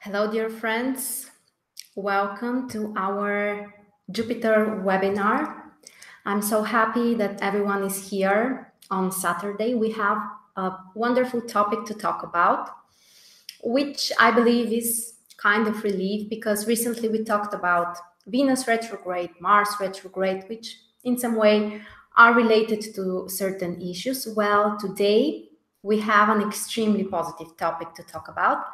Hello, dear friends. Welcome to our Jupiter webinar. I'm so happy that everyone is here on Saturday. We have a wonderful topic to talk about, which I believe is kind of relief because recently we talked about Venus retrograde, Mars retrograde, which in some way are related to certain issues. Well, today we have an extremely positive topic to talk about,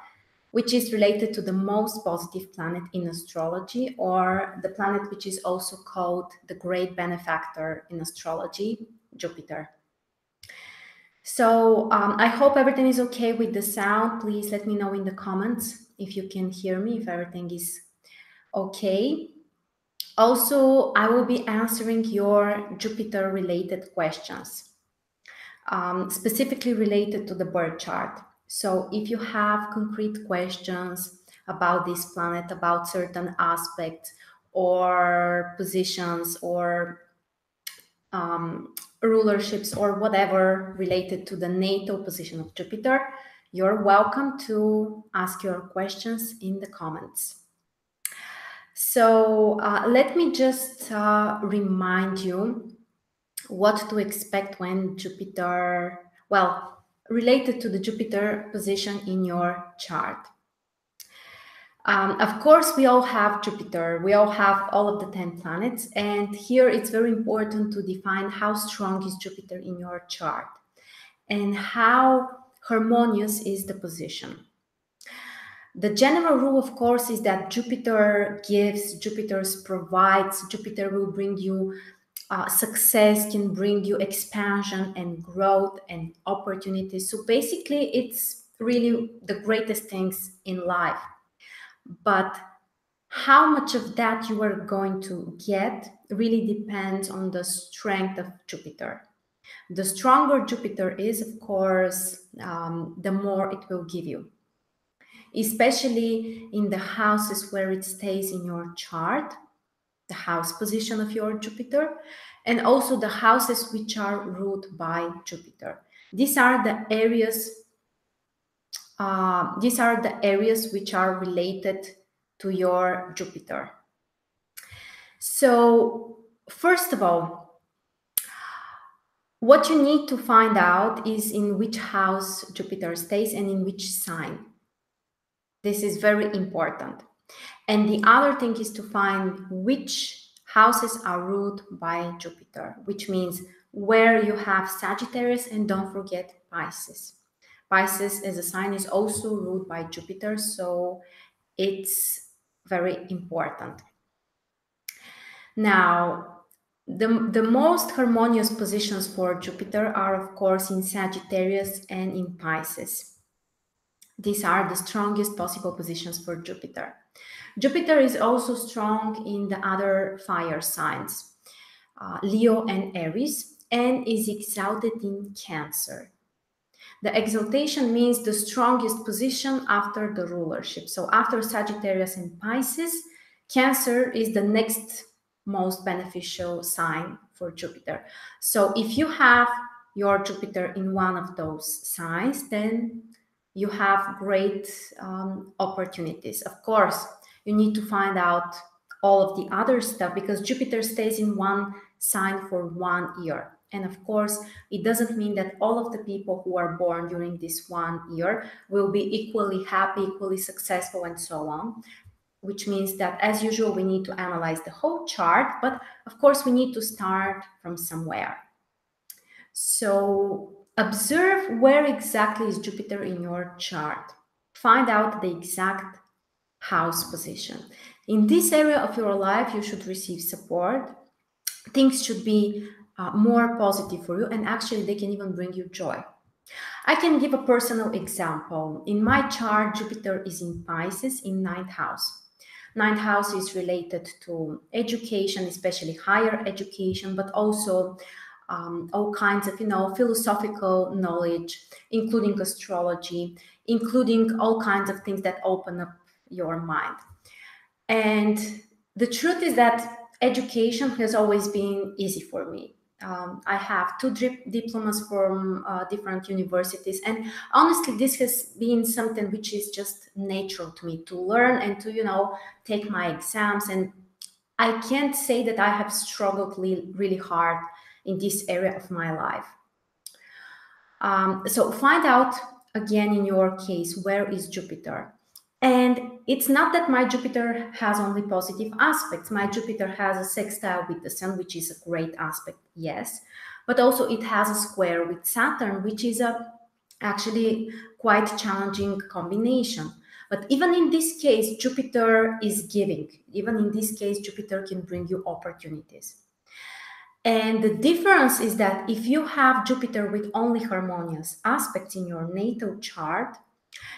which is related to the most positive planet in astrology, or the planet which is also called the great benefactor in astrology, Jupiter. So I hope everything is okay with the sound. Please let me know in the comments if you can hear me, if everything is okay. Also, I will be answering your Jupiter-related questions, specifically related to the birth chart. So if you have concrete questions about this planet, about certain aspects or positions or rulerships or whatever related to the natal position of Jupiter, you're welcome to ask your questions in the comments. So let me just remind you what to expect when Jupiter, well, related to the Jupiter position in your chart. Of course, we all have Jupiter, we all have all of the 10 planets, and here it's very important to define how strong is Jupiter in your chart and how harmonious is the position. The general rule, of course, is that Jupiter gives, Jupiter provides, Jupiter will bring you success, can bring you expansion and growth and opportunities. So basically, it's really the greatest things in life. But how much of that you are going to get really depends on the strength of Jupiter. The stronger Jupiter is, of course, the more it will give you, especially in the houses where it stays in your chart, the house position of your Jupiter, and also the houses which are ruled by Jupiter. These are the areas which are related to your Jupiter. So first of all, what you need to find out is in which house Jupiter stays and in which sign. This is very important. And the other thing is to find which houses are ruled by Jupiter, which means where you have Sagittarius, and don't forget Pisces. Pisces as a sign is also ruled by Jupiter, so it's very important. Now, the most harmonious positions for Jupiter are, of course, in Sagittarius and in Pisces. These are the strongest possible positions for Jupiter. Jupiter is also strong in the other fire signs, Leo and Aries, and is exalted in Cancer. The exaltation means the strongest position after the rulership. So after Sagittarius and Pisces, Cancer is the next most beneficial sign for Jupiter. So if you have your Jupiter in one of those signs, then you have great opportunities. Of course, you need to find out all of the other stuff because Jupiter stays in one sign for 1 year. And of course, it doesn't mean that all of the people who are born during this 1 year will be equally happy, equally successful, and so on, which means that, as usual, we need to analyze the whole chart, but of course, we need to start from somewhere. So observe where exactly is Jupiter in your chart. Find out the exact house position. In this area of your life, you should receive support. Things should be more positive for you, and actually they can even bring you joy. I can give a personal example. In my chart, Jupiter is in Pisces in 9th house. 9th house is related to education, especially higher education, but also all kinds of, philosophical knowledge, including astrology, including all kinds of things that open up your mind. And the truth is that education has always been easy for me. I have two diplomas from different universities, and honestly, this has been something which is just natural to me to learn and to, take my exams. And I can't say that I have struggled really hard in this area of my life. So find out again in your case, where is Jupiter? And it's not that my Jupiter has only positive aspects. My Jupiter has a sextile with the Sun, which is a great aspect, yes. But also it has a square with Saturn, which is a actually quite challenging combination. But even in this case, Jupiter is giving. Even in this case, Jupiter can bring you opportunities. And the difference is that if you have Jupiter with only harmonious aspects in your natal chart,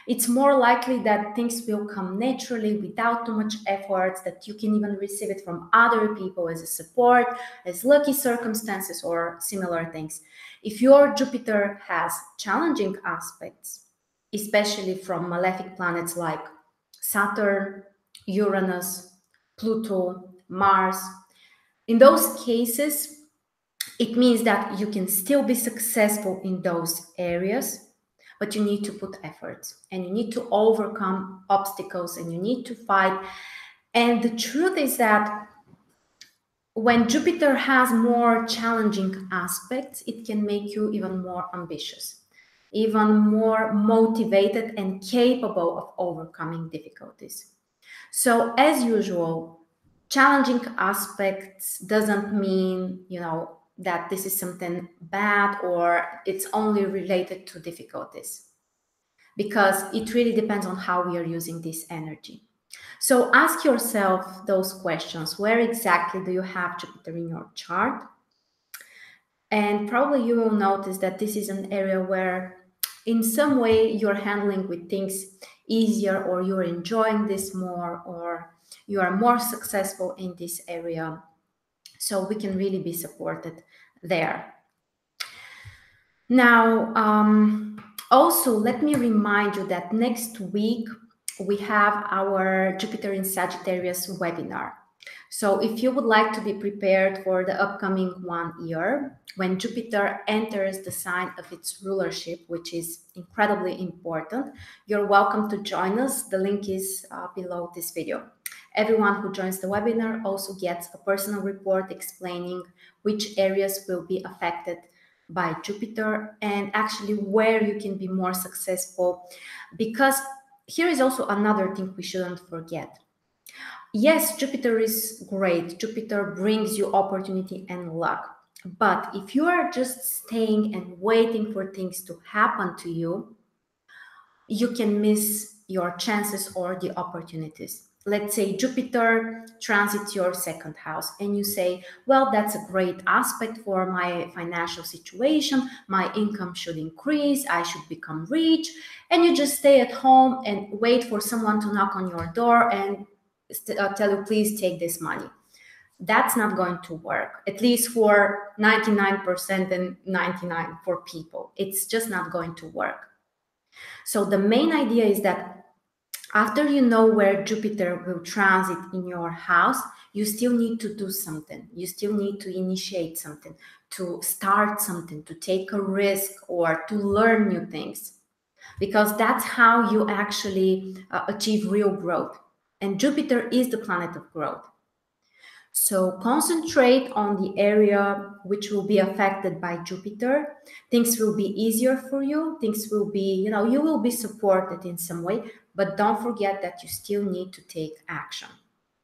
it's more likely that things will come naturally without too much effort, that you can even receive it from other people as a support, as lucky circumstances or similar things. If your Jupiter has challenging aspects, especially from malefic planets like Saturn, Uranus, Pluto, Mars, in those cases, it means that you can still be successful in those areas, but you need to put efforts and you need to overcome obstacles and you need to fight. And the truth is that when Jupiter has more challenging aspects, it can make you even more ambitious, even more motivated and capable of overcoming difficulties. So as usual, challenging aspects doesn't mean, that this is something bad or it's only related to difficulties, because it really depends on how we are using this energy. So ask yourself those questions. Where exactly do you have Jupiter in your chart? And probably you will notice that this is an area where in some way you're handling with things easier, or you're enjoying this more, or you are more successful in this area. So we can really be supported there. Now, also, let me remind you that next week we have our Jupiter in Sagittarius webinar. So if you would like to be prepared for the upcoming 1 year, when Jupiter enters the sign of its rulership, which is incredibly important, you're welcome to join us. The link is below this video. Everyone who joins the webinar also gets a personal report explaining which areas will be affected by Jupiter and actually where you can be more successful. Because here is also another thing we shouldn't forget. Yes, Jupiter is great. Jupiter brings you opportunity and luck. But if you are just staying and waiting for things to happen to you, you can miss your chances or the opportunities. Let's say Jupiter transits your second house and you say, well, that's a great aspect for my financial situation. My income should increase. I should become rich. And you just stay at home and wait for someone to knock on your door and tell you, please take this money. That's not going to work, at least for 99% and 99 for people. It's just not going to work. So the main idea is that after you know where Jupiter will transit in your house, you still need to do something. You still need to initiate something, to start something, to take a risk, or to learn new things, because that's how you actually achieve real growth. And Jupiter is the planet of growth. So concentrate on the area which will be affected by Jupiter. Things will be easier for you. Things will be, you will be supported in some way, but don't forget that you still need to take action.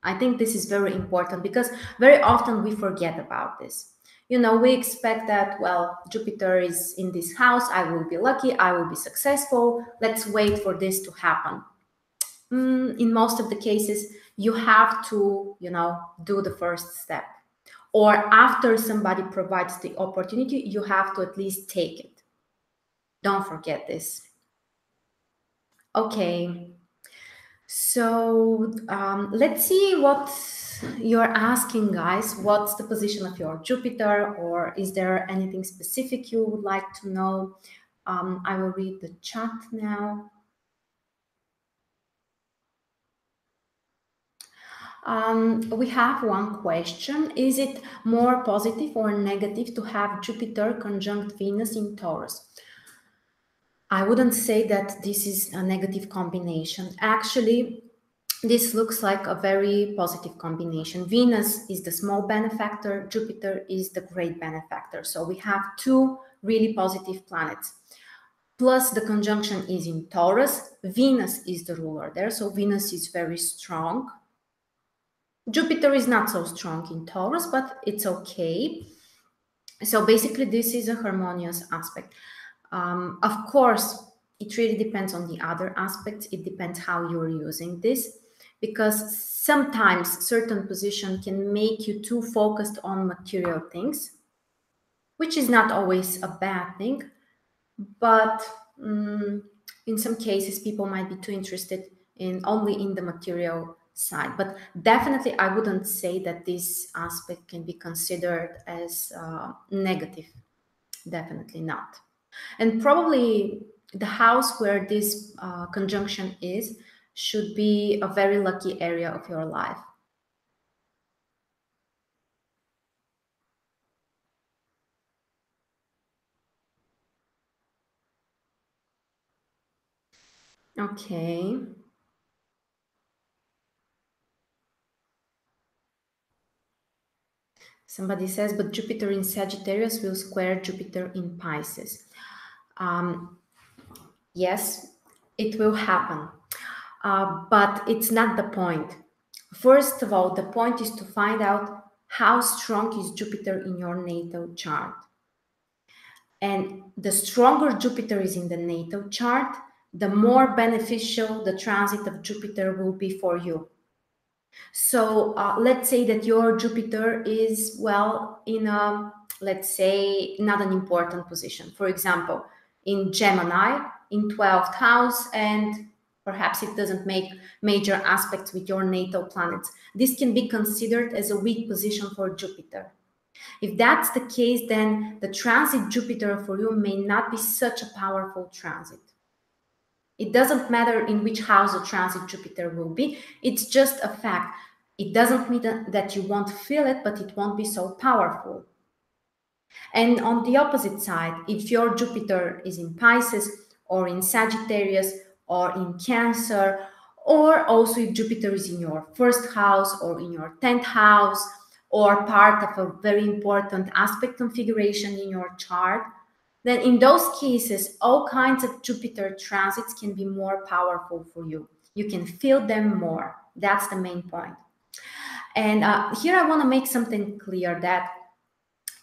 I think this is very important because very often we forget about this. We expect that, well, Jupiter is in this house. I will be lucky. I will be successful. Let's wait for this to happen. In most of the cases, you have to, do the first step. Or after somebody provides the opportunity, you have to at least take it. Don't forget this. Okay. So let's see what you're asking, guys. What's the position of your Jupiter? Or is there anything specific you would like to know? I will read the chat now. We have one question. Is it more positive or negative to have Jupiter conjunct Venus in Taurus? I wouldn't say that this is a negative combination. Actually, this looks like a very positive combination. Venus is the small benefactor, Jupiter is the great benefactor. So we have two really positive planets. Plus the conjunction is in Taurus. Venus is the ruler there, so Venus is very strong. Jupiter is not so strong in Taurus, but it's okay. So basically, this is a harmonious aspect. Of course, it really depends on the other aspects. It depends how you're using this, because sometimes certain position can make you too focused on material things, which is not always a bad thing. But in some cases, people might be too interested in only in the material side. But definitely, I wouldn't say that this aspect can be considered as negative. Definitely not. And probably the house where this conjunction is should be a very lucky area of your life. Okay. Somebody says, but Jupiter in Sagittarius will square Jupiter in Pisces. Yes, it will happen. But it's not the point. First of all, the point is to find out how strong is Jupiter in your natal chart. And the stronger Jupiter is in the natal chart, the more beneficial the transit of Jupiter will be for you. So let's say that your Jupiter is, well, in a, let's say, not an important position. For example, in Gemini, in 12th house, and perhaps it doesn't make major aspects with your natal planets. This can be considered as a weak position for Jupiter. If that's the case, then the transit Jupiter for you may not be such a powerful transit. It doesn't matter in which house the transit Jupiter will be. It's just a fact. It doesn't mean that you won't feel it, but it won't be so powerful. And on the opposite side, if your Jupiter is in Pisces or in Sagittarius or in Cancer, or also if Jupiter is in your first house or in your 10th house, or part of a very important aspect configuration in your chart, then in those cases, all kinds of Jupiter transits can be more powerful for you. You can feel them more. That's the main point. And here I want to make something clear, that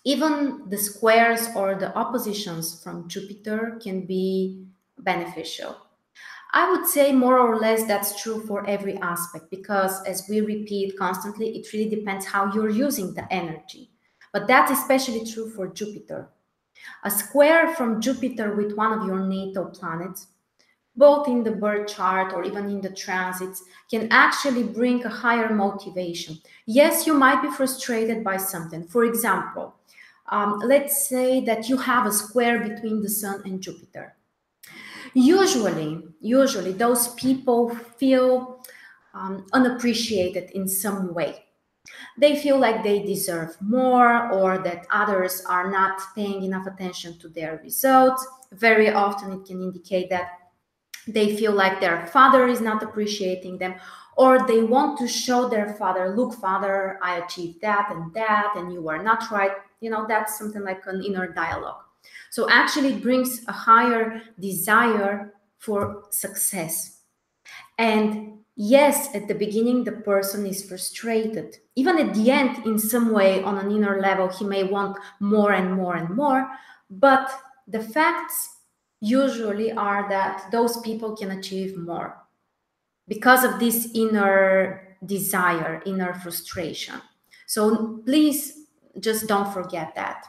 even the squares or the oppositions from Jupiter can be beneficial. I would say more or less that's true for every aspect, because as we repeat constantly, it really depends how you're using the energy. But that's especially true for Jupiter. A square from Jupiter with one of your natal planets, both in the birth chart or even in the transits, can actually bring a higher motivation. Yes, you might be frustrated by something. For example, let's say that you have a square between the Sun and Jupiter. Usually those people feel unappreciated in some way. They feel like they deserve more, or that others are not paying enough attention to their results. Very often it can indicate that they feel like their father is not appreciating them, or they want to show their father, look, father, I achieved that, and you are not right. You know, that's something like an inner dialogue. So actually it brings a higher desire for success. And yes, at the beginning, the person is frustrated. Even at the end, in some way, on an inner level, he may want more and more and more. But the facts usually are that those people can achieve more because of this inner desire, inner frustration. So please just don't forget that.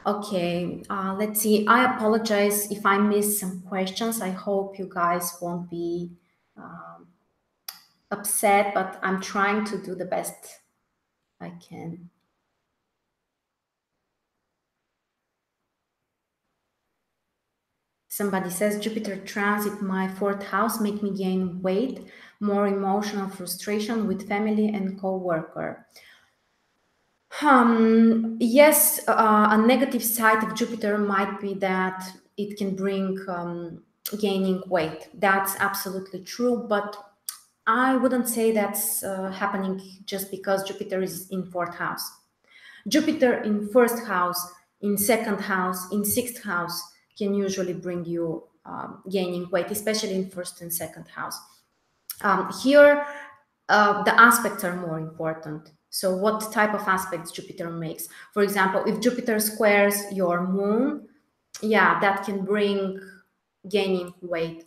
Okay, let's see. I apologize if I missed some questions. I hope you guys won't be upset, but I'm trying to do the best I can. Somebody says Jupiter transit my fourth house make me gain weight, more emotional frustration with family and co-worker. Yes, a negative side of Jupiter might be that it can bring gaining weight. That's absolutely true, but I wouldn't say that's happening just because Jupiter is in fourth house. Jupiter in first house, in second house, in sixth house can usually bring you gaining weight, especially in first and second house. Here, the aspects are more important. So what type of aspects Jupiter makes? For example, if Jupiter squares your moon, yeah, that can bring gaining weight.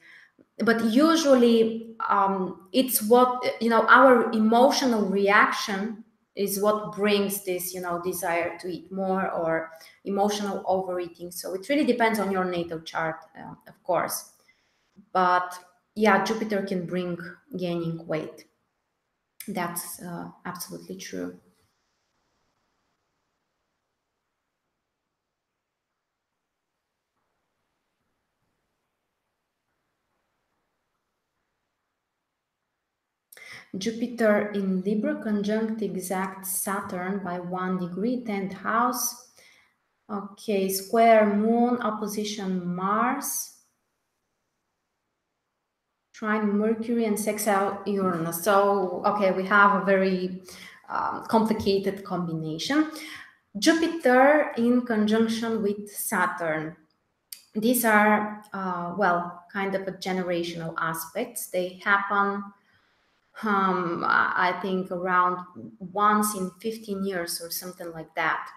But usually it's what, our emotional reaction is what brings this, desire to eat more or emotional overeating. So it really depends on your natal chart, of course. But yeah, Jupiter can bring gaining weight. That's absolutely true. Jupiter in Libra conjunct exact Saturn by 1 degree, 10th house. Okay, square Moon, opposition Mars, trine Mercury, and sextile Uranus. So, okay, we have a very complicated combination. Jupiter in conjunction with Saturn. These are, well, kind of a generational aspects. They happen, I think, around once in 15 years or something like that.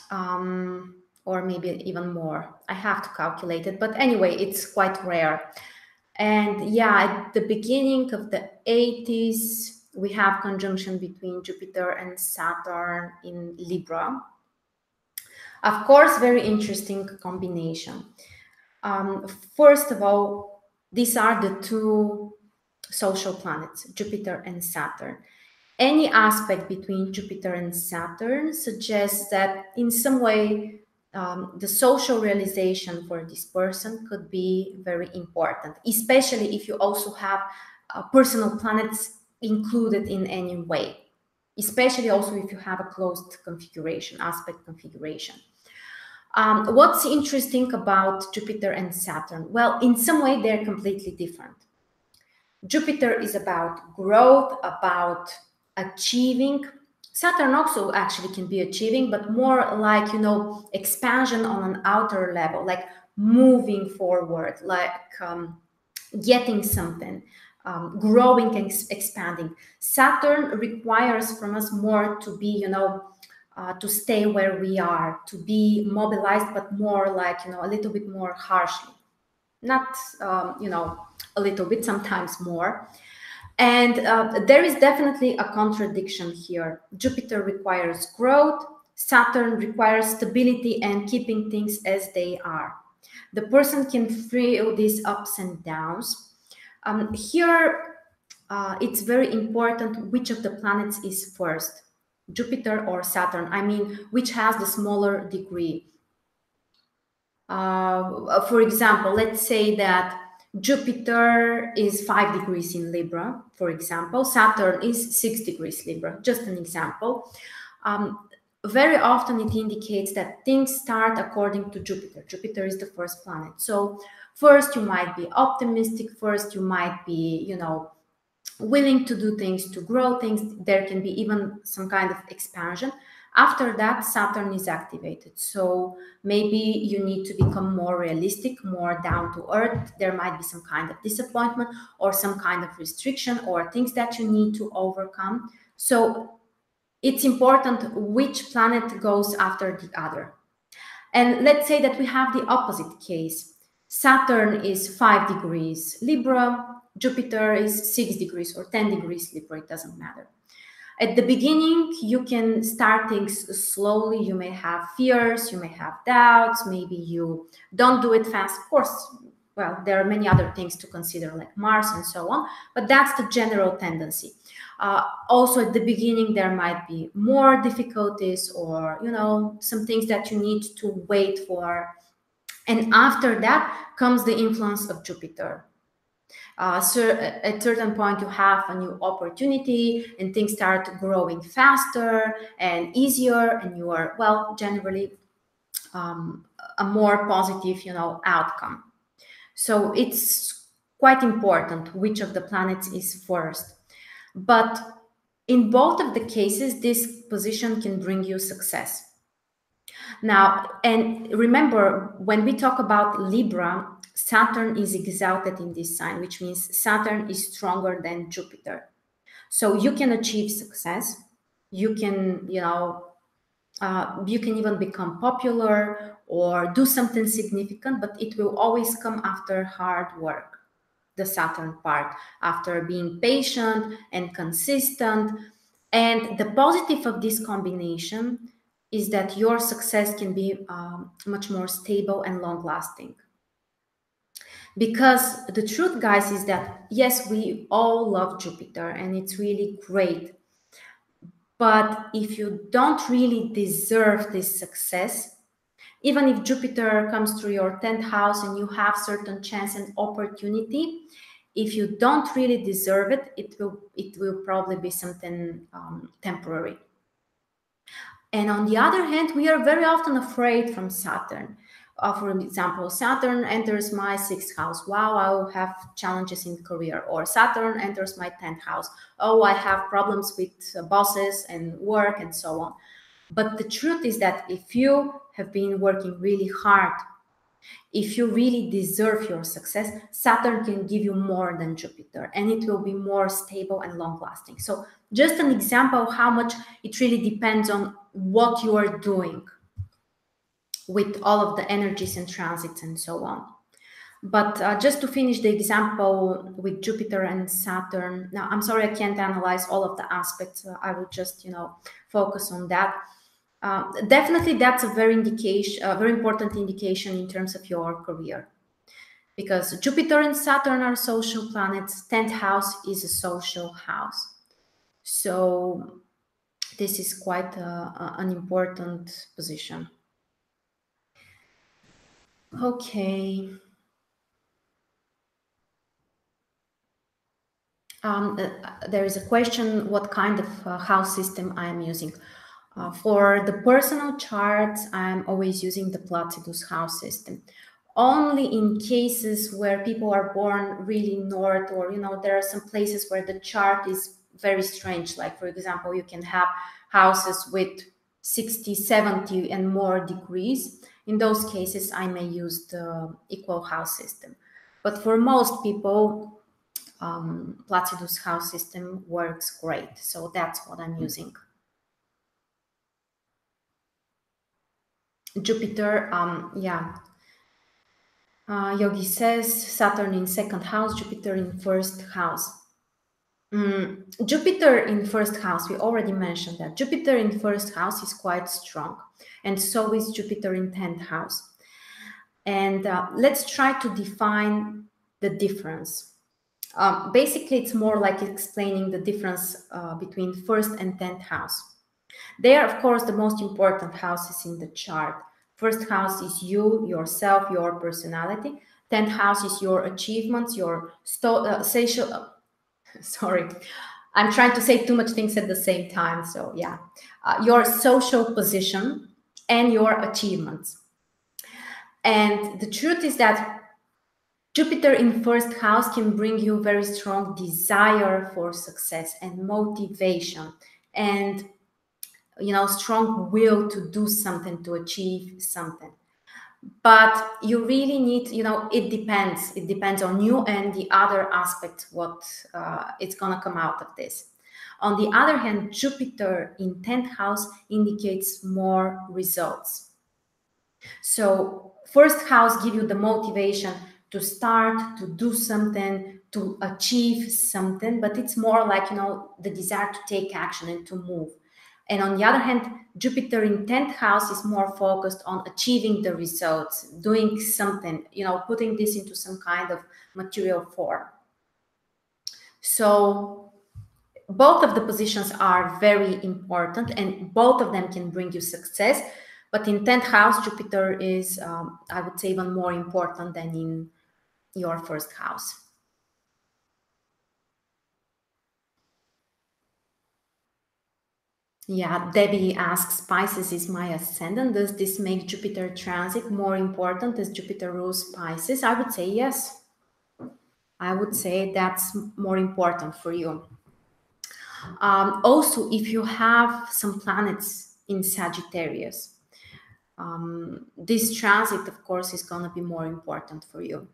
Or maybe even more. I have to calculate it, but anyway, it's quite rare. And yeah, at the beginning of the 80s, we have conjunction between Jupiter and Saturn in Libra. Of course, very interesting combination. First of all, these are the two social planets, Jupiter and Saturn. Any aspect between Jupiter and Saturn suggests that in some way the social realization for this person could be very important, especially if you also have personal planets included in any way, especially also if you have a closed configuration, aspect configuration. What's interesting about Jupiter and Saturn? Well, in some way, they're completely different. Jupiter is about growth, about achieving. Saturn also actually can be achieving, but more like, expansion on an outer level, like moving forward, like getting something, growing and expanding. Saturn requires from us more to be, to stay where we are, to be mobilized, but more like, a little bit more harshly. Not, a little bit, sometimes more. And there is definitely a contradiction here. Jupiter requires growth, Saturn requires stability and keeping things as they are. The person can feel these ups and downs. Here, it's very important which of the planets is first, Jupiter or Saturn. I mean, which has the smaller degree. For example, let's say that Jupiter is 5 degrees in Libra, for example. Saturn is 6 degrees Libra, just an example. Very often it indicates that things start according to Jupiter. Jupiter is the first planet. So first you might be optimistic, first you might be, willing to do things, to grow things. There can be even some kind of expansion. After that, Saturn is activated. So maybe you need to become more realistic, more down to earth. There might be some kind of disappointment or some kind of restriction or things that you need to overcome. So it's important which planet goes after the other. And let's say that we have the opposite case. Saturn is 5 degrees Libra, Jupiter is 6 degrees or 10 degrees Libra, it doesn't matter. At the beginning, you can start things slowly. You may have fears, you may have doubts, maybe you don't do it fast. Of course, well, there are many other things to consider like Mars and so on, but that's the general tendency. Also, at the beginning, there might be more difficulties or, some things that you need to wait for And after that comes the influence of Jupiter. So at a certain point, you have a new opportunity and things start growing faster and easier, and you are, well, generally a more positive, outcome. So it's quite important which of the planets is first. But in both of the cases, this position can bring you success. Now, and remember, when we talk about Libra, Saturn is exalted in this sign, which means Saturn is stronger than Jupiter. So you can achieve success. You can, you can even become popular or do something significant, but it will always come after hard work, the Saturn part, after being patient and consistent. And the positive of this combination is that your success can be much more stable and long lasting. Because the truth, guys, is that yes, we all love Jupiter and it's really great. But if you don't really deserve this success, even if Jupiter comes through your 10th house and you have certain chance and opportunity, if you don't really deserve it, it will probably be something temporary. And on the other hand, we are very often afraid from Saturn. For example, Saturn enters my 6th house. Wow, I will have challenges in career. Or Saturn enters my 10th house. Oh, I have problems with bosses and work and so on. But the truth is that if you have been working really hard, if you really deserve your success, Saturn can give you more than Jupiter, and it will be more stable and long lasting. So just an example of how much it really depends on what you are doing with all of the energies and transits and so on. But just to finish the example with Jupiter and Saturn, now I'm sorry I can't analyze all of the aspects. I will just, focus on that. Definitely, that's a very important indication in terms of your career, because Jupiter and Saturn are social planets. 10th house is a social house, so this is quite an important position. Okay. There is a question what kind of house system I am using. For the personal charts, I'm always using the Placidus house system. Only in cases where people are born really north, or there are some places where the chart is very strange. Like, for example, you can have houses with 60, 70 and more degrees. In those cases, I may use the equal house system. But for most people, Placidus house system works great. So that's what I'm using. Jupiter, yeah. Yogi says Saturn in 2nd house, Jupiter in 1st house. Jupiter in 1st house, we already mentioned that. Jupiter in 1st house is quite strong, and so is Jupiter in 10th house. And let's try to define the difference. Basically, it's more like explaining the difference between 1st and 10th house. They are, of course, the most important houses in the chart. 1st house is you, yourself, your personality. 10th house is your achievements, your social. Sorry, I'm trying to say too much things at the same time. So yeah, your social position and your achievements. And the truth is that Jupiter in 1st house can bring you very strong desire for success and motivation and strong will to do something, to achieve something. But you really need, it depends on you and the other aspect, what it's gonna come out of this. On the other hand, Jupiter in 10th house indicates more results. So 1st house give you the motivation to start, to do something, to achieve something, but it's more like, the desire to take action and to move. And on the other hand, Jupiter in 10th house is more focused on achieving the results, doing something, putting this into some kind of material form. So both of the positions are very important and both of them can bring you success. But in 10th house, Jupiter is, I would say, even more important than in your first house. Yeah, Debbie asks, Pisces is my ascendant. Does this make Jupiter transit more important as Jupiter rules Pisces? I would say yes. I would say that's more important for you. Also, if you have some planets in Sagittarius, this transit, of course, is going to be more important for you.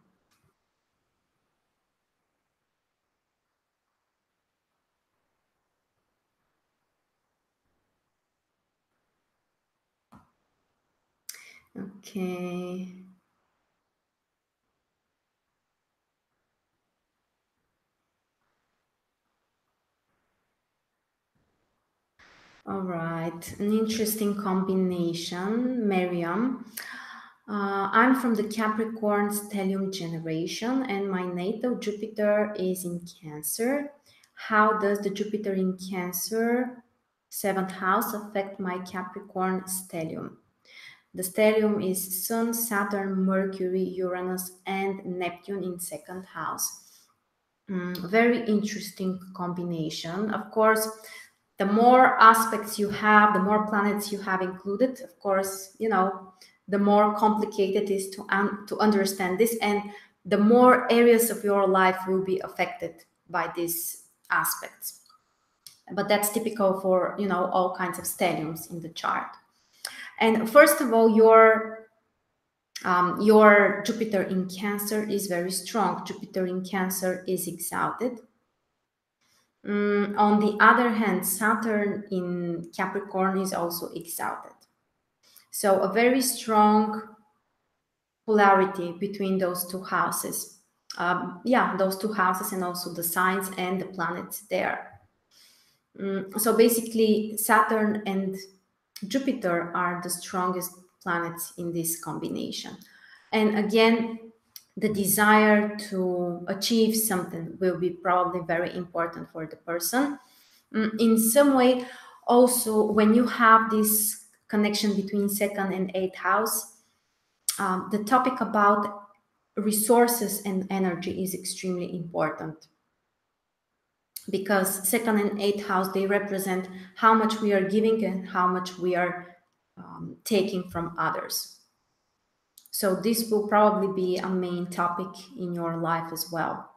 Okay. All right. An interesting combination, Miriam. I'm from the Capricorn stellium generation, and my natal Jupiter is in Cancer. How does the Jupiter in Cancer, 7th house, affect my Capricorn stellium? The stellium is Sun, Saturn, Mercury, Uranus, and Neptune in 2nd house. Very interesting combination. Of course, the more aspects you have, the more planets you have included, of course, you know, the more complicated it is to understand this, and the more areas of your life will be affected by these aspects. But that's typical for, you know, all kinds of stelliums in the chart. And first of all, your Jupiter in Cancer is very strong. Jupiter in Cancer is exalted. On the other hand, Saturn in Capricorn is also exalted. So a very strong polarity between those two houses. Those two houses and also the signs and the planets there. So basically, Saturn and Jupiter are the strongest planets in this combination. And again, the desire to achieve something will be probably very important for the person. In some way, also, when you have this connection between 2nd and 8th house, the topic about resources and energy is extremely important, because 2nd and 8th house, they represent how much we are giving and how much we are taking from others. So this will probably be a main topic in your life as well.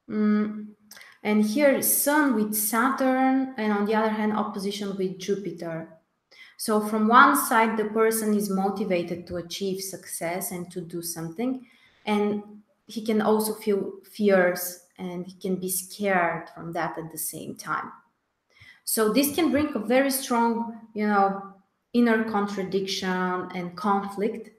And here is Sun with Saturn, and on the other hand, opposition with Jupiter. So from one side, the person is motivated to achieve success and to do something, and he can also feel fears and he can be scared from that at the same time. So this can bring a very strong, you know, inner contradiction and conflict.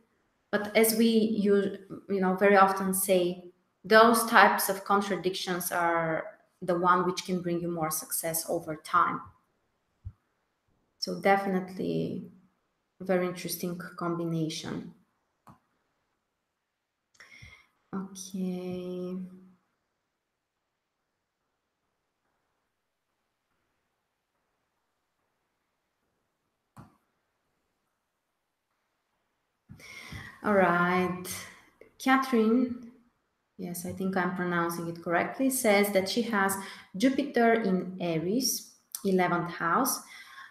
But as you know, very often say, those types of contradictions are the one which can bring you more success over time. So definitely a very interesting combination. Okay. All right. Catherine, yes, I think I'm pronouncing it correctly, says that she has Jupiter in Aries, 11th house,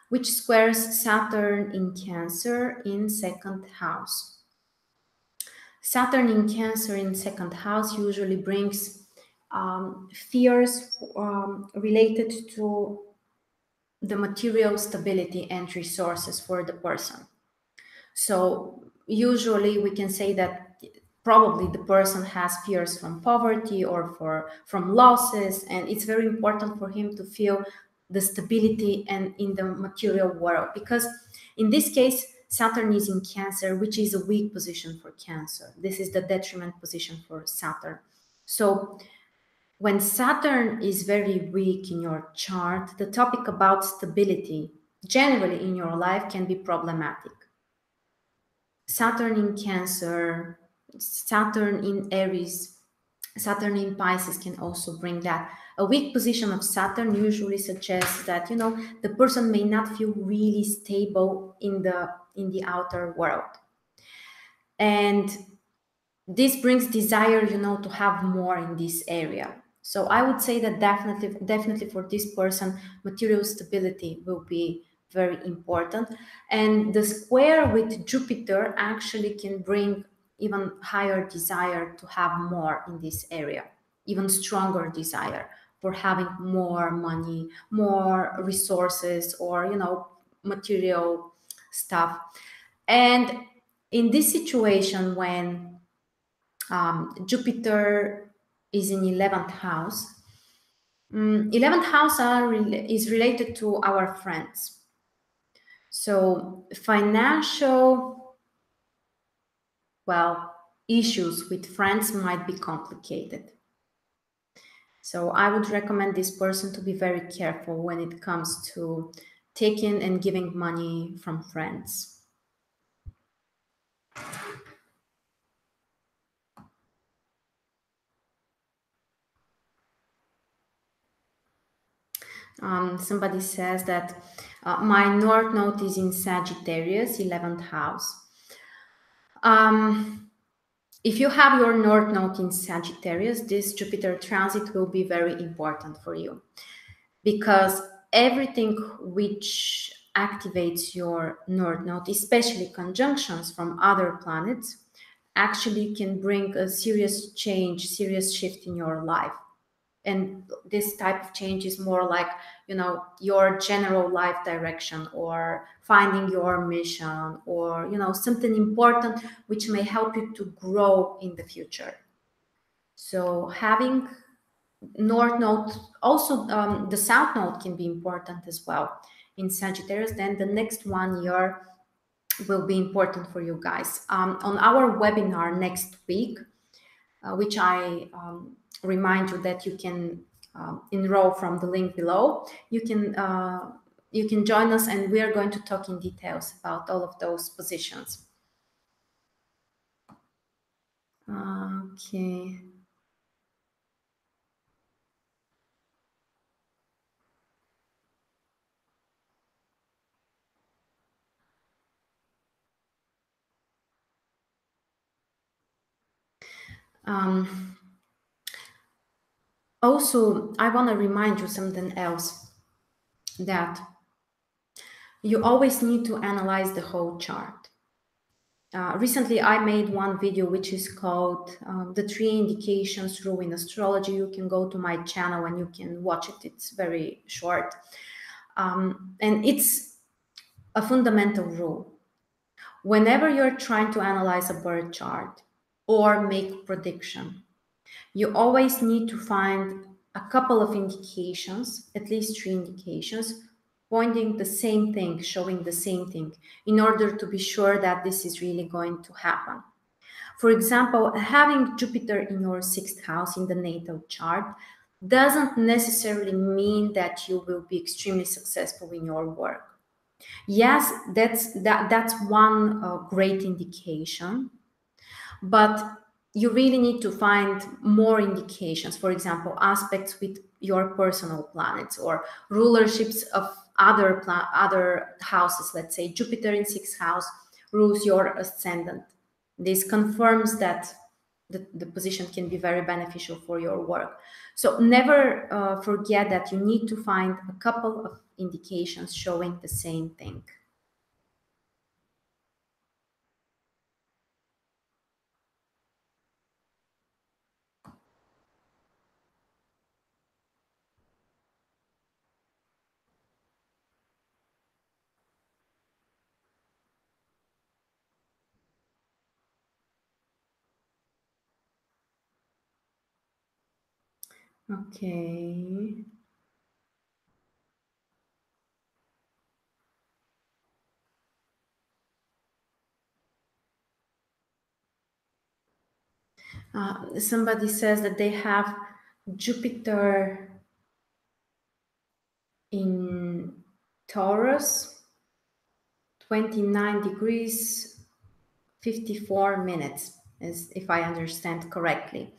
which squares Saturn in Cancer in 2nd house. Saturn in Cancer in 2nd house usually brings fears related to the material stability and resources for the person. So usually we can say that probably the person has fears from poverty or from losses, and it's very important for him to feel the stability and in the material world, because in this case Saturn is in Cancer, which is a weak position for Cancer. This is the detriment position for Saturn. So when Saturn is very weak in your chart, the topic about stability generally in your life can be problematic. Saturn in Cancer, Saturn in Aries, Saturn in Pisces can also bring that. A weak position of Saturn usually suggests that, you know, the person may not feel really stable in the outer world. And this brings desire, you know, to have more in this area. So I would say that definitely for this person, material stability will be very important. And the square with Jupiter actually can bring even higher desire to have more in this area, even stronger desire for having more money, more resources, or, you know, material stuff. And in this situation, when Jupiter is in 11th house. 11th house is related to our friends. So financial, well, issues with friends might be complicated. So I would recommend this person to be very careful when it comes to taking and giving money from friends. Somebody says that my North Node is in Sagittarius, 11th house. If you have your North Node in Sagittarius, this Jupiter transit will be very important for you, because everything which activates your North Node, especially conjunctions from other planets, actually can bring a serious change, serious shift in your life. And this type of change is more like, you know, your general life direction, or finding your mission, or, you know, something important which may help you to grow in the future. So having North Node, also the South Node can be important as well in Sagittarius. Then the next 1 year will be important for you guys. On our webinar next week, which I remind you that you can enroll from the link below. You can join us, and we are going to talk in details about all of those positions. Okay. Also, I want to remind you something else, that you always need to analyze the whole chart. Recently, I made one video which is called The 3 Indications Rule in Astrology. You can go to my channel and you can watch it. It's very short. And it's a fundamental rule. Whenever you're trying to analyze a birth chart or make prediction, you always need to find a couple of indications, at least 3 indications, pointing the same thing, showing the same thing, in order to be sure that this is really going to happen. For example, having Jupiter in your 6th house in the natal chart doesn't necessarily mean that you will be extremely successful in your work. Yes, that's one great indication, but you really need to find more indications. For example, aspects with your personal planets, or rulerships of other houses. Let's say Jupiter in 6th house rules your ascendant. This confirms that the position can be very beneficial for your work. So never forget that you need to find a couple of indications showing the same thing. Okay. Somebody says that they have Jupiter in Taurus, 29 degrees, 54 minutes, as if I understand correctly.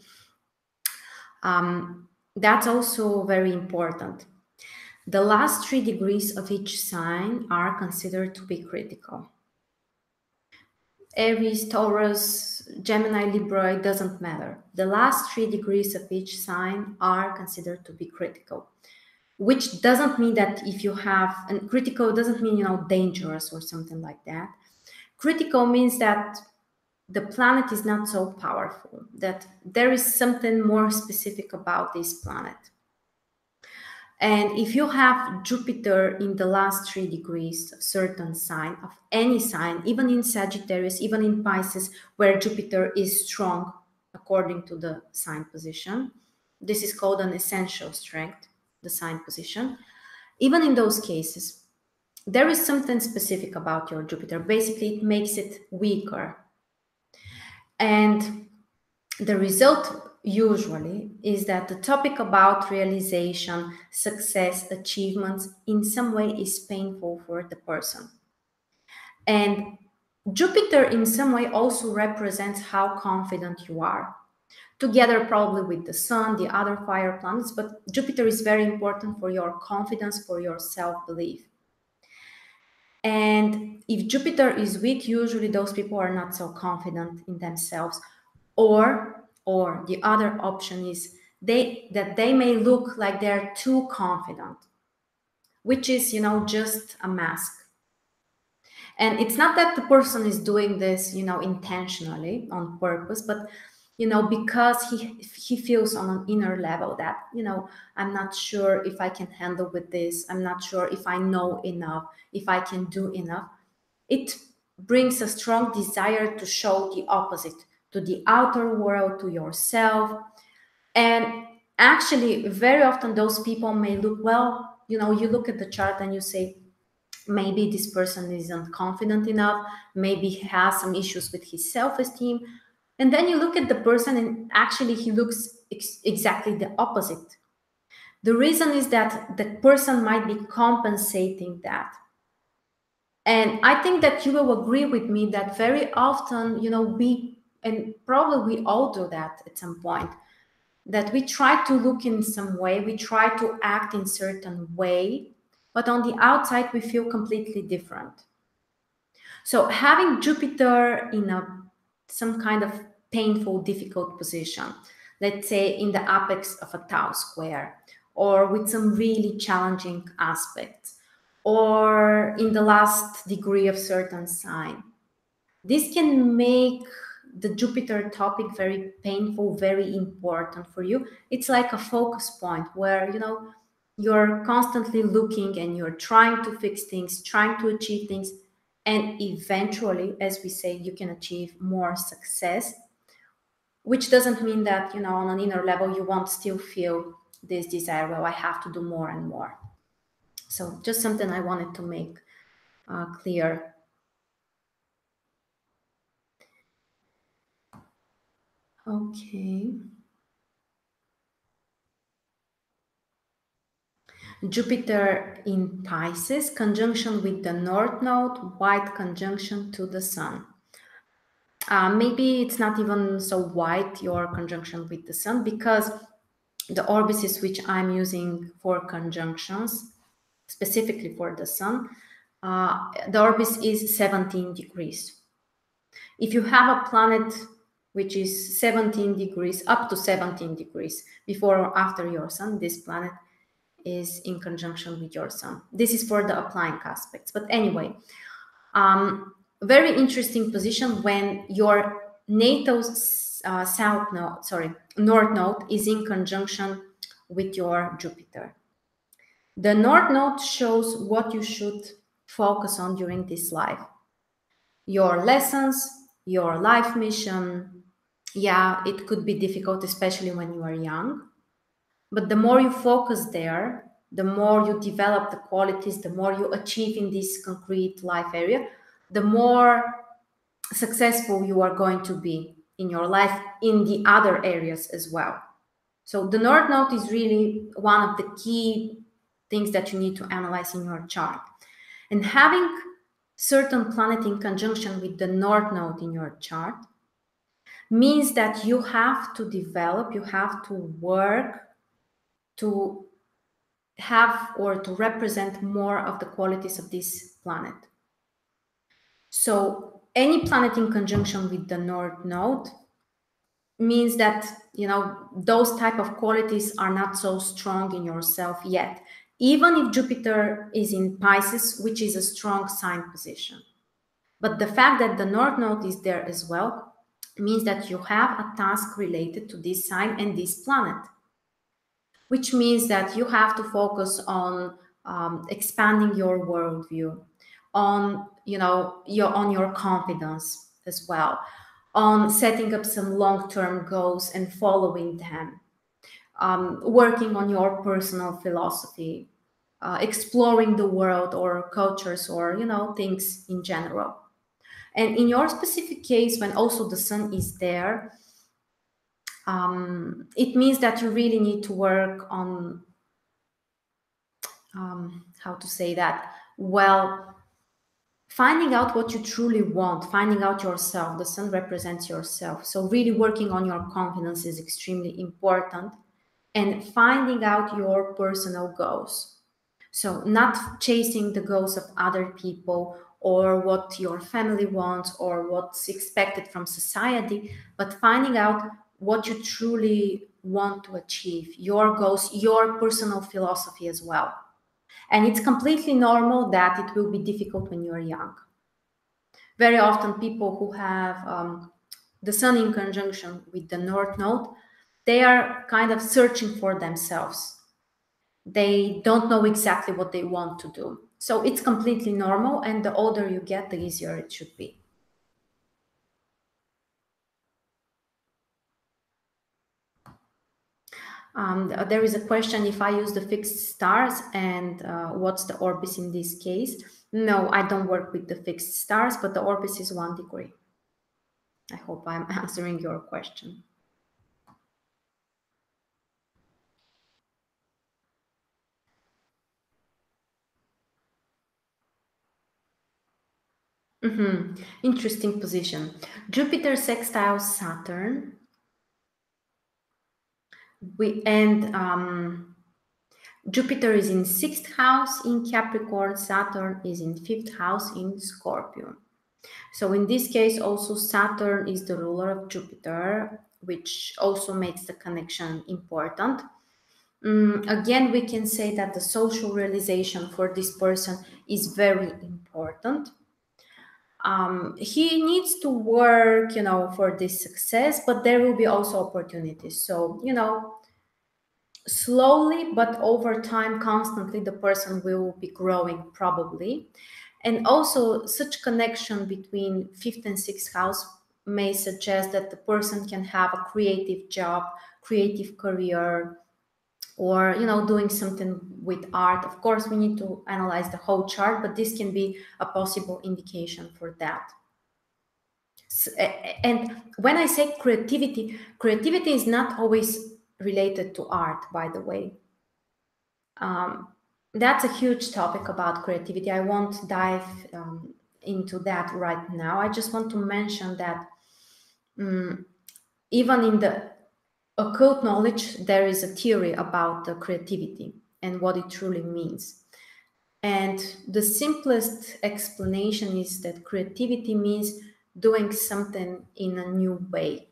That's also very important. The last 3 degrees of each sign are considered to be critical. Aries, Taurus, Gemini, Libra, it doesn't matter. The last 3 degrees of each sign are considered to be critical, which doesn't mean that if you have, and critical doesn't mean, dangerous or something like that. Critical means that the planet is not so powerful, that there is something more specific about this planet. And if you have Jupiter in the last 3 degrees of certain sign, of any sign, even in Sagittarius, even in Pisces, where Jupiter is strong according to the sign position, this is called an essential strength, the sign position. Even in those cases, there is something specific about your Jupiter. Basically, it makes it weaker. And the result usually is that the topic about realization, success, achievements in some way is painful for the person. And Jupiter in some way also represents how confident you are, together probably with the Sun, the other fire planets, but Jupiter is very important for your confidence, for your self-belief. And if Jupiter is weak, usually those people are not so confident in themselves. Or the other option is that they may look like they're too confident, which is, just a mask. And it's not that the person is doing this, intentionally on purpose, but because he feels on an inner level that, I'm not sure if I can handle with this. I'm not sure if I know enough, if I can do enough. It brings a strong desire to show the opposite to the outer world, to yourself. And actually, very often those people may look, well, you look at the chart and you say, maybe this person isn't confident enough, maybe he has some issues with his self-esteem. And then you look at the person and actually he looks exactly the opposite. The reason is that the person might be compensating that. And I think that you will agree with me that very often, and probably we all do that at some point, that we try to look in some way, we try to act in certain way, but on the outside we feel completely different. So having Jupiter in some kind of painful, difficult position, let's say in the apex of a tau square, or with some really challenging aspects, or in the last degree of certain sign, this can make the Jupiter topic very painful, very important for you. It's like a focus point where, you're constantly looking and you're trying to fix things, trying to achieve things. And eventually, as we say, you can achieve more success, which doesn't mean that, on an inner level, you won't still feel this desire, well, I have to do more and more. So just something I wanted to make clear. Okay. Jupiter in Pisces, conjunction with the North Node, white conjunction to the Sun. Maybe it's not even so white, your conjunction with the Sun, because the orbices which I'm using for conjunctions, specifically for the Sun, the orbis is 17 degrees. If you have a planet which is 17 degrees, up to 17 degrees, before or after your Sun, this planet is in conjunction with your Sun. This is for the applying aspects. But anyway, very interesting position when your natal North Node is in conjunction with your Jupiter. The North Node shows what you should focus on during this life. Your lessons, your life mission. Yeah, it could be difficult, especially when you are young. But the more you focus there, the more you develop the qualities, the more you achieve in this concrete life area, the more successful you are going to be in your life in the other areas as well. So the North Node is really one of the key things that you need to analyze in your chart. And having certain planet in conjunction with the North Node in your chart means that you have to develop, you have to work to have or to represent more of the qualities of this planet. So any planet in conjunction with the North Node means that, you know, those type of qualities are not so strong in yourself yet, even if Jupiter is in Pisces, which is a strong sign position. But the fact that the North Node is there as well means that you have a task related to this sign and this planet, which means that you have to focus on expanding your worldview, on, you know, your confidence as well, on setting up some long-term goals and following them, working on your personal philosophy, exploring the world or cultures or, you know, things in general. And in your specific case, when also the sun is there, it means that you really need to work on, how to say that? Well, finding out what you truly want, finding out yourself. The sun represents yourself. So really working on your confidence is extremely important, and finding out your personal goals. So not chasing the goals of other people or what your family wants or what's expected from society, but finding out what you truly want to achieve, your goals, your personal philosophy as well. And it's completely normal that it will be difficult when you're young. Very often people who have the sun in conjunction with the North Node, they are kind of searching for themselves. They don't know exactly what they want to do. So it's completely normal, and the older you get, the easier it should be. There is a question if I use the fixed stars and what's the orbis in this case. No, I don't work with the fixed stars, but the orbis is 1 degree. I hope I'm answering your question. Interesting position. Jupiter sextile Saturn. Jupiter is in 6th house in Capricorn, Saturn is in 5th house in Scorpio. So in this case, also Saturn is the ruler of Jupiter, which also makes the connection important. Again, we can say that the social realization for this person is very important. He needs to work, you know, for this success, but there will be also opportunities. So, you know, slowly, but over time, constantly, the person will be growing probably. And also such connection between 5th and 6th house may suggest that the person can have a creative job, creative career, or, you know, doing something with art. Of course, we need to analyze the whole chart, but this can be a possible indication for that. And when I say creativity, creativity is not always related to art, by the way. That's a huge topic about creativity. I won't dive into that right now. I just want to mention that even in the occult knowledge, there is a theory about the creativity and what it truly means. And the simplest explanation is that creativity means doing something in a new way.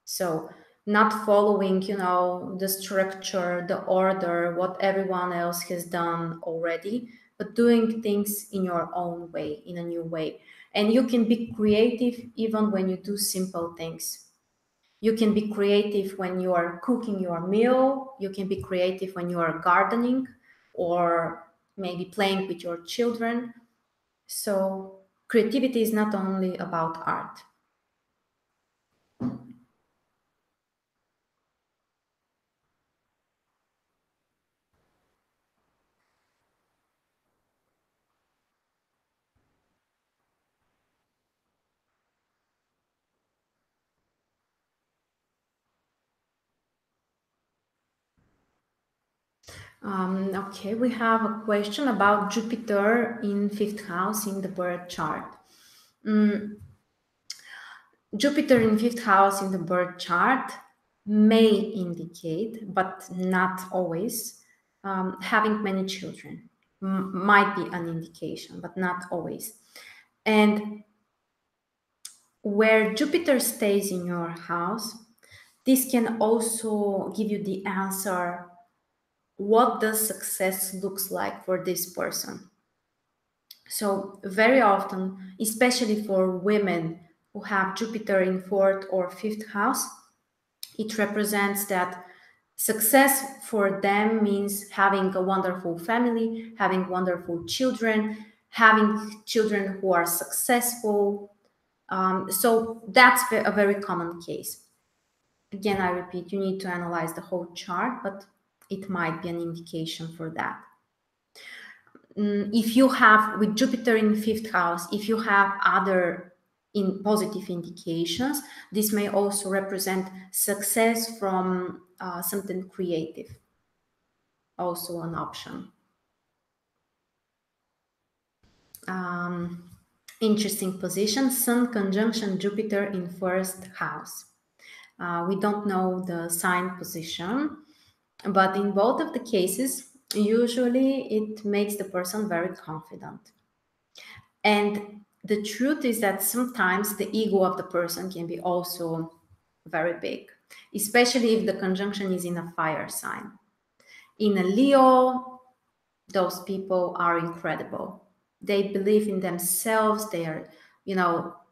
So not following, you know, the structure, the order, what everyone else has done already, but doing things in your own way, in a new way. And you can be creative even when you do simple things. You can be creative when you are cooking your meal. You can be creative when you are gardening or maybe playing with your children. So creativity is not only about art. Okay, we have a question about Jupiter in 5th house in the birth chart. Jupiter in 5th house in the birth chart may indicate, but not always, having many children. Might be an indication, but not always. And where Jupiter stays in your house, this can also give you the answer, what does success looks like for this person. So very often, especially for women who have Jupiter in fourth or fifth house, it represents that success for them means having a wonderful family, having wonderful children, having children who are successful. So that's a very common case. Again, I repeat, you need to analyze the whole chart, but it might be an indication for that. If you have, with Jupiter in fifth house, if you have other positive indications, this may also represent success from something creative, also an option. Interesting position, Sun conjunction Jupiter in first house. We don't know the sign position, but in both of the cases, usually it makes the person very confident. And the truth is that sometimes the ego of the person can be also very big, especially if the conjunction is in a fire sign. In a Leo, those people are incredible. They believe in themselves. They are,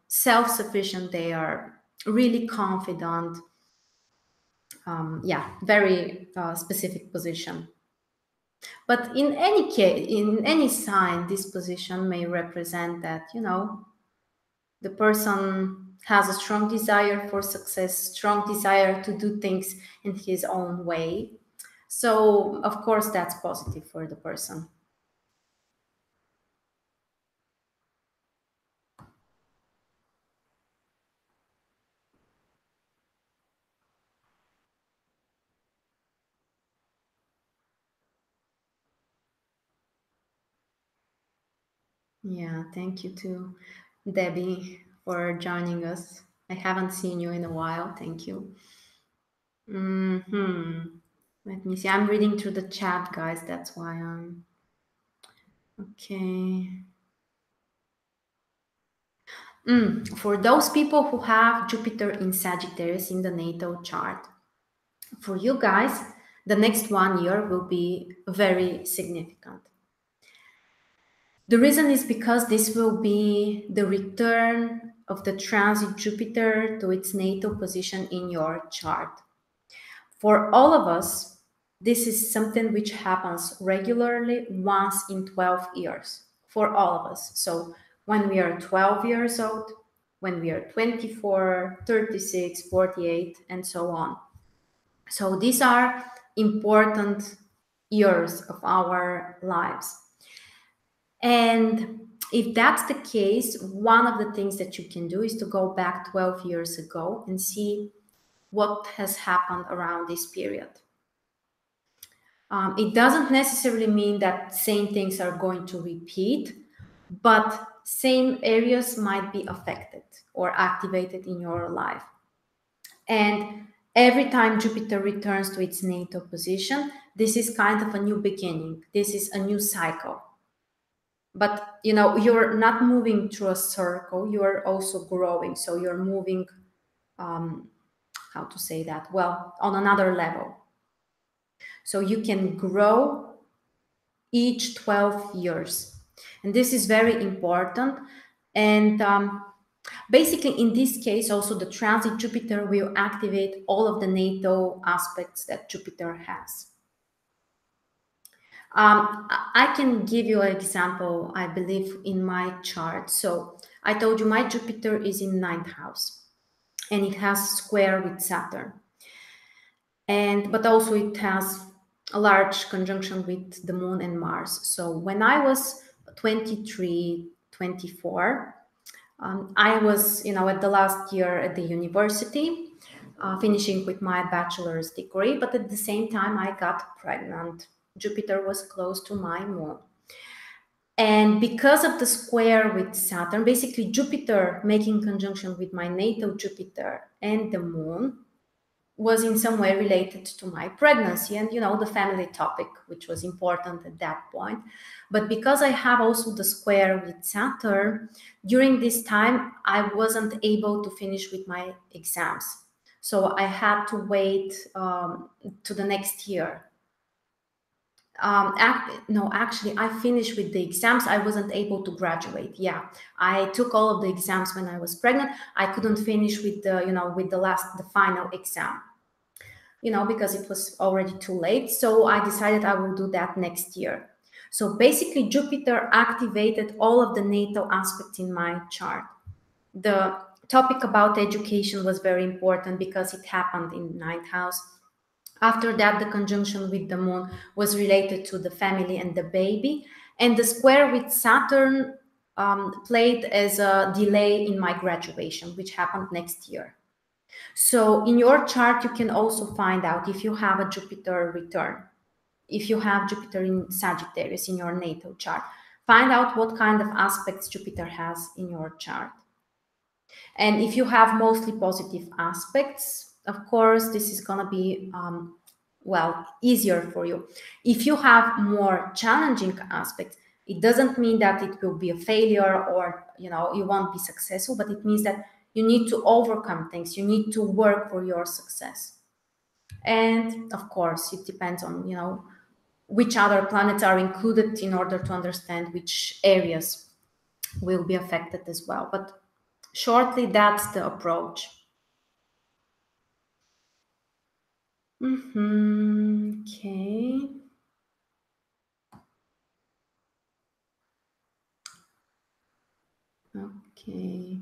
self-sufficient. They are really confident. Yeah, very specific position. But in any case, in any sign, this position may represent that, the person has a strong desire for success, strong desire to do things in his own way. So, of course, that's positive for the person. Yeah, thank you too, Debbie, for joining us. I haven't seen you in a while. Thank you. Let me see. I'm reading through the chat, guys. That's why I'm okay. For those people who have Jupiter in Sagittarius in the natal chart, for you guys, the next 1 year will be very significant. The reason is because this will be the return of the transit Jupiter to its natal position in your chart. For all of us, this is something which happens regularly once in 12 years for all of us. So when we are 12 years old, when we are 24, 36, 48, and so on. So these are important years of our lives. And if that's the case, one of the things that you can do is to go back 12 years ago and see what has happened around this period. It doesn't necessarily mean that same things are going to repeat, but same areas might be affected or activated in your life. And every time Jupiter returns to its natal position, this is kind of a new beginning. This is a new cycle. But you're not moving through a circle, you're also growing. So you're moving, how to say that? Well, on another level. So you can grow each 12 years. And this is very important. And basically, in this case, also the transit Jupiter will activate all of the natal aspects that Jupiter has. I can give you an example, I believe, in my chart. So I told you my Jupiter is in ninth house and it has square with Saturn. But also it has a large conjunction with the moon and Mars. So when I was 23, 24, I was, at the last year at the university, finishing with my bachelor's degree, but at the same time I got pregnant. Jupiter was close to my moon. And because of the square with Saturn, basically Jupiter making conjunction with my natal Jupiter and the moon was in some way related to my pregnancy and, the family topic, which was important at that point. But because I have also the square with Saturn, during this time, I wasn't able to finish with my exams. So I had to wait to the next year. No, actually, I finished with the exams. I wasn't able to graduate. Yeah, I took all of the exams when I was pregnant. I couldn't finish with the final exam, because it was already too late. So I decided I will do that next year. So basically, Jupiter activated all of the natal aspects in my chart. The topic about education was very important because it happened in ninth house. After that, the conjunction with the moon was related to the family and the baby. And the square with Saturn played as a delay in my graduation, which happened next year. So in your chart, you can also find out if you have a Jupiter return, if you have Jupiter in Sagittarius in your natal chart. Find out what kind of aspects Jupiter has in your chart. And if you have mostly positive aspects, of course, this is going to be, easier for you. If you have more challenging aspects, it doesn't mean that it will be a failure or, you won't be successful, but it means that you need to overcome things. You need to work for your success. And of course, it depends on, which other planets are included in order to understand which areas will be affected as well. But shortly, that's the approach. Okay. Okay.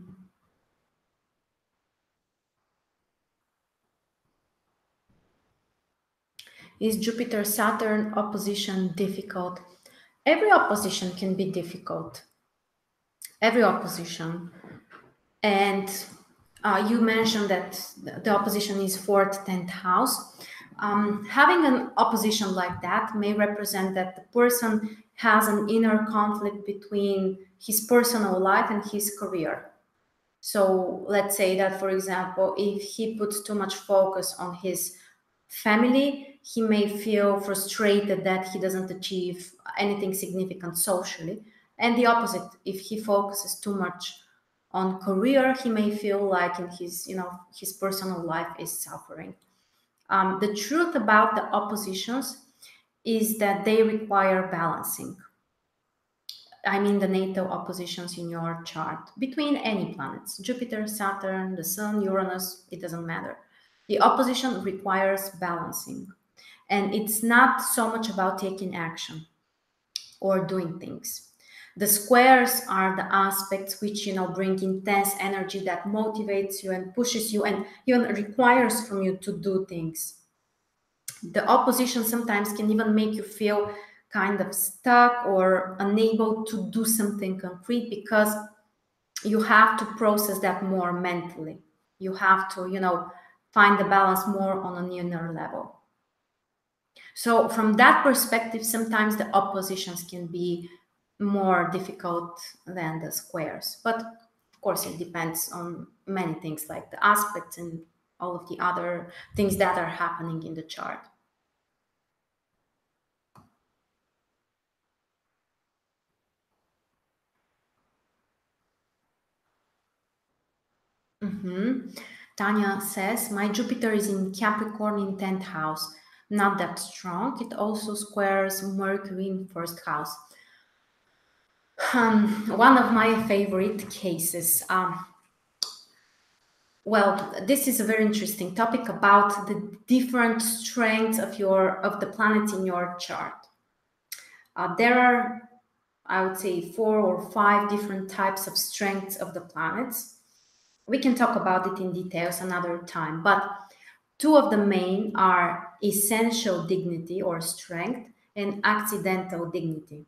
Is Jupiter-Saturn opposition difficult? Every opposition can be difficult. Every opposition. And you mentioned that the opposition is 4th, 10th house. Having an opposition like that may represent that the person has an inner conflict between his personal life and his career. So let's say that, for example, if he puts too much focus on his family, he may feel frustrated that he doesn't achieve anything significant socially. And the opposite, if he focuses too much on career, he may feel like in his personal life is suffering. The truth about the oppositions is that they require balancing. I mean the natal oppositions in your chart between any planets, Jupiter, Saturn, the Sun, Uranus, it doesn't matter. The opposition requires balancing. And it's not so much about taking action or doing things. The squares are the aspects which, bring intense energy that motivates you and pushes you and even requires from you to do things. The opposition sometimes can even make you feel kind of stuck or unable to do something concrete because you have to process that more mentally. You have to, find the balance more on an inner level. So from that perspective, sometimes the oppositions can be more difficult than the squares. But of course, it depends on many things like the aspects and all of the other things that are happening in the chart. Tanya says, my Jupiter is in Capricorn in 10th house. Not that strong. It also squares Mercury in 1st house. One of my favorite cases. Well, this is a very interesting topic about the different strengths of the planets in your chart. There are, I would say, 4 or 5 different types of strengths of the planets. We can talk about it in details another time, but 2 of the main are essential dignity or strength and accidental dignity.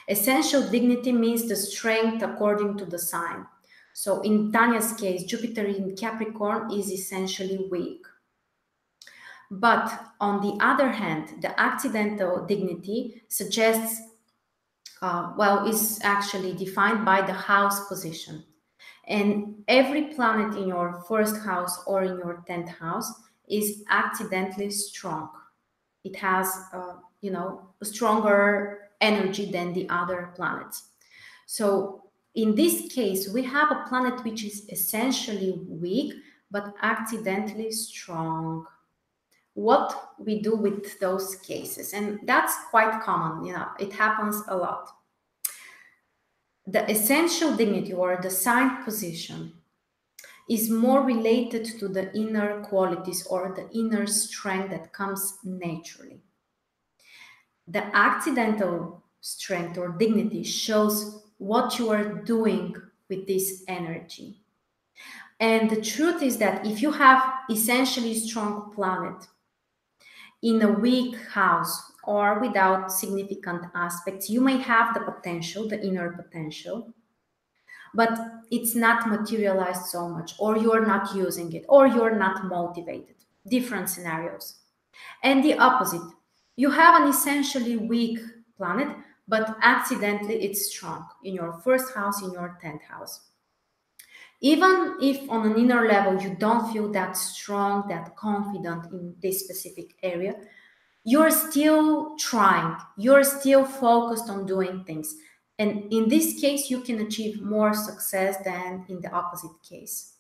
Essential dignity means the strength according to the sign. So in Tanya's case, Jupiter in Capricorn is essentially weak. But on the other hand, the accidental dignity suggests, is actually defined by the house position. And every planet in your 1st house or in your 10th house is accidentally strong. It has, a stronger energy than the other planets. So in this case, we have a planet which is essentially weak, but accidentally strong. What we do with those cases, and that's quite common, it happens a lot. The essential dignity or the sign position is more related to the inner qualities or the inner strength that comes naturally. The accidental strength or dignity shows what you are doing with this energy. And the truth is that if you have essentially strong planet in a weak house or without significant aspects, you may have the potential, the inner potential, but it's not materialized so much, or you're not using it, or you're not motivated. Different scenarios. And the opposite, you have an essentially weak planet, but accidentally it's strong in your first house, in your 10th house. Even if on an inner level you don't feel that strong, that confident in this specific area, you're still trying, you're still focused on doing things. And in this case, you can achieve more success than in the opposite case.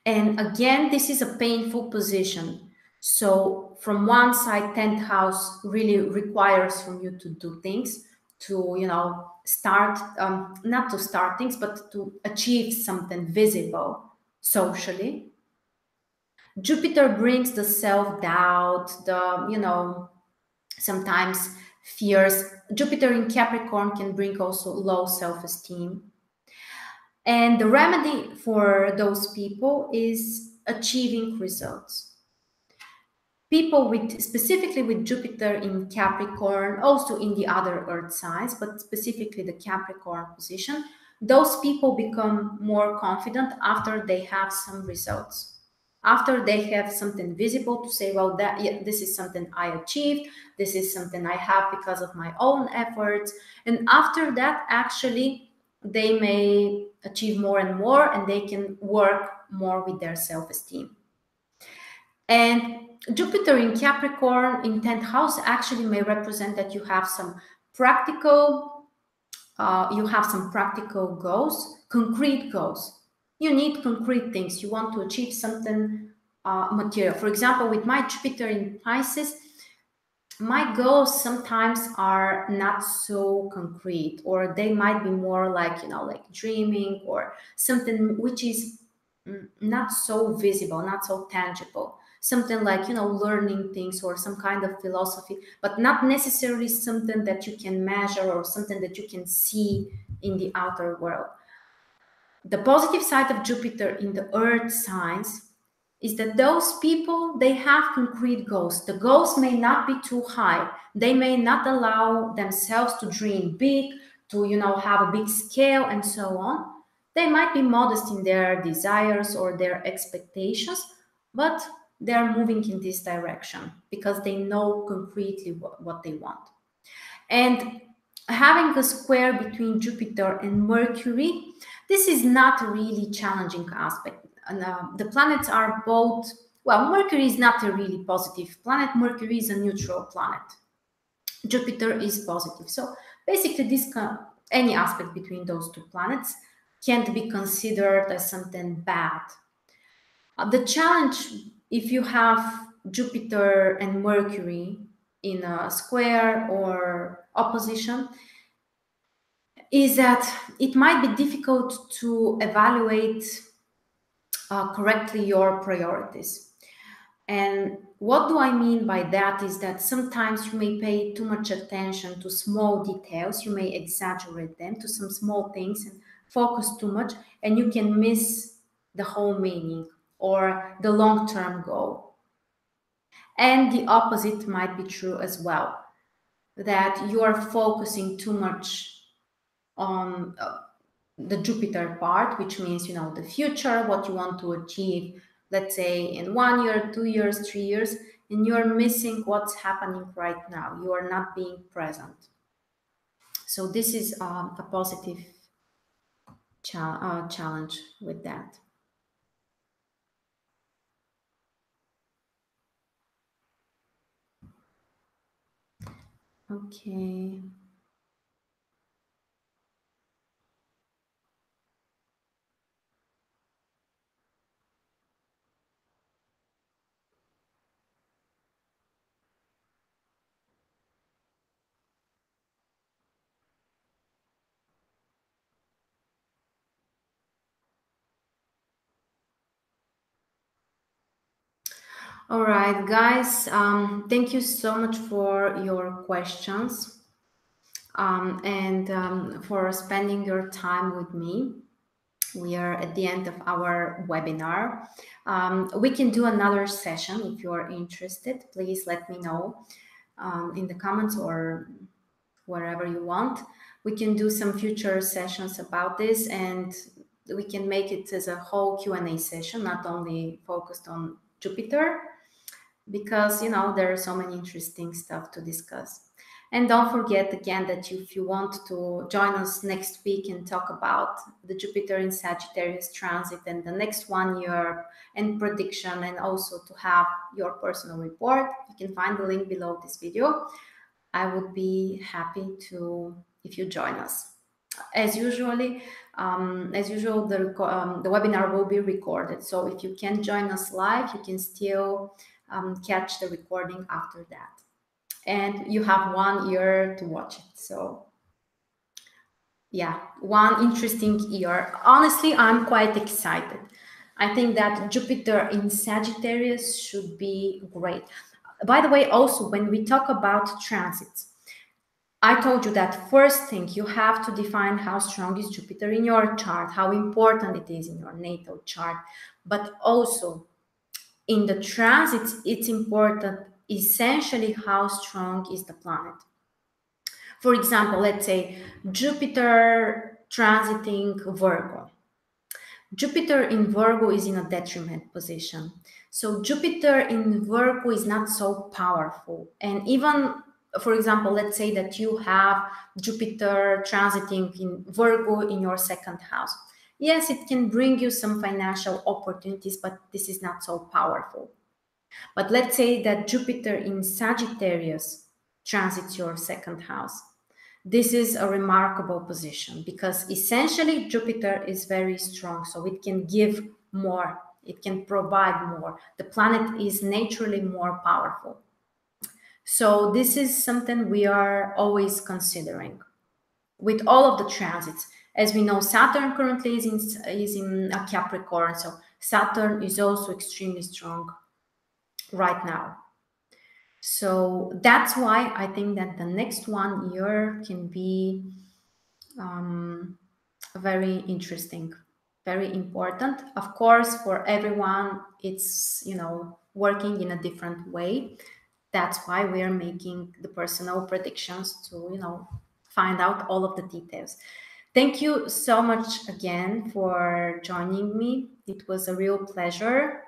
And again, this is a painful position. So from one side, 10th house really requires from you to do things, to, start, not to start things, but to achieve something visible socially. Jupiter brings the self-doubt, sometimes fears. Jupiter in Capricorn can bring also low self-esteem. And the remedy for those people is achieving results. People specifically with Jupiter in Capricorn, also in the other earth signs, but specifically the Capricorn position, those people become more confident after they have some results. After they have something visible to say, well, this is something I achieved, this is something I have because of my own efforts. And after that, actually, they may achieve more and more, and they can work more with their self-esteem. And Jupiter in Capricorn in 10th house actually may represent that you have some practical goals, concrete goals. You need concrete things. You want to achieve something material. For example, with my Jupiter in Pisces, my goals sometimes are not so concrete, or they might be more like, like dreaming or something which is not so visible, not so tangible. Something like, learning things or some kind of philosophy, but not necessarily something that you can measure or something that you can see in the outer world. The positive side of Jupiter in the earth signs is that those people, they have concrete goals. The goals may not be too high. They may not allow themselves to dream big, to, have a big scale and so on. They might be modest in their desires or their expectations, but they're moving in this direction because they know concretely what they want. And having a square between Jupiter and Mercury, this is not a really challenging aspect. And, the planets are both, well, Mercury is not a really positive planet. Mercury is a neutral planet. Jupiter is positive. So basically, any aspect between those two planets can't be considered as something bad. The challenge, if you have Jupiter and Mercury in a square or opposition, is that it might be difficult to evaluate correctly your priorities. And what do I mean by that is that sometimes you may pay too much attention to small details, you may exaggerate them to some small things and focus too much, and you can miss the whole meaning or the long-term goal. And the opposite might be true as well, that you are focusing too much on the Jupiter part, which means, the future, what you want to achieve, let's say in 1 year, 2 years, 3 years, and you're missing what's happening right now. You are not being present. So this is a positive challenge with that. Okay. All right, guys. Thank you so much for your questions and for spending your time with me. We are at the end of our webinar. We can do another session if you are interested. Please let me know in the comments or wherever you want. We can do some future sessions about this, and we can make it as a whole Q&A session, not only focused on Jupiter, because there are so many interesting stuff to discuss. And don't forget again that if you want to join us next week and talk about the Jupiter in Sagittarius transit and the next 1 year and prediction, and also to have your personal report, you can find the link below this video. I would be happy to if you join us. As usual, the webinar will be recorded. So if you can join us live, you can still catch the recording after that. And you have 1 year to watch it. So yeah, one interesting year. Honestly, I'm quite excited. I think that Jupiter in Sagittarius should be great. By the way, also when we talk about transits, I told you that first thing you have to define how strong is Jupiter in your chart, how important it is in your natal chart, but also in the transits, it's important essentially how strong is the planet. For example, let's say Jupiter transiting Virgo. Jupiter in Virgo is in a detriment position. So Jupiter in Virgo is not so powerful. And even, for example, let's say that you have Jupiter transiting in Virgo in your second house. Yes, it can bring you some financial opportunities, but this is not so powerful. But let's say that Jupiter in Sagittarius transits your second house. This is a remarkable position because essentially Jupiter is very strong, so it can give more, it can provide more. The planet is naturally more powerful. So this is something we are always considering with all of the transits. As we know, Saturn currently is in a Capricorn, so Saturn is also extremely strong right now. So that's why I think that the next 1 year can be very interesting, very important. Of course, for everyone, it's working in a different way. That's why we are making the personal predictions to find out all of the details. Thank you so much again for joining me. It was a real pleasure.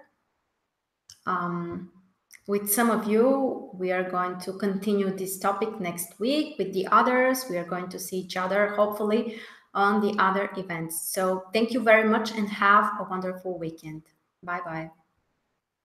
With some of you, we are going to continue this topic next week. With the others, we are going to see each other, hopefully, on the other events. So thank you very much and have a wonderful weekend. Bye-bye.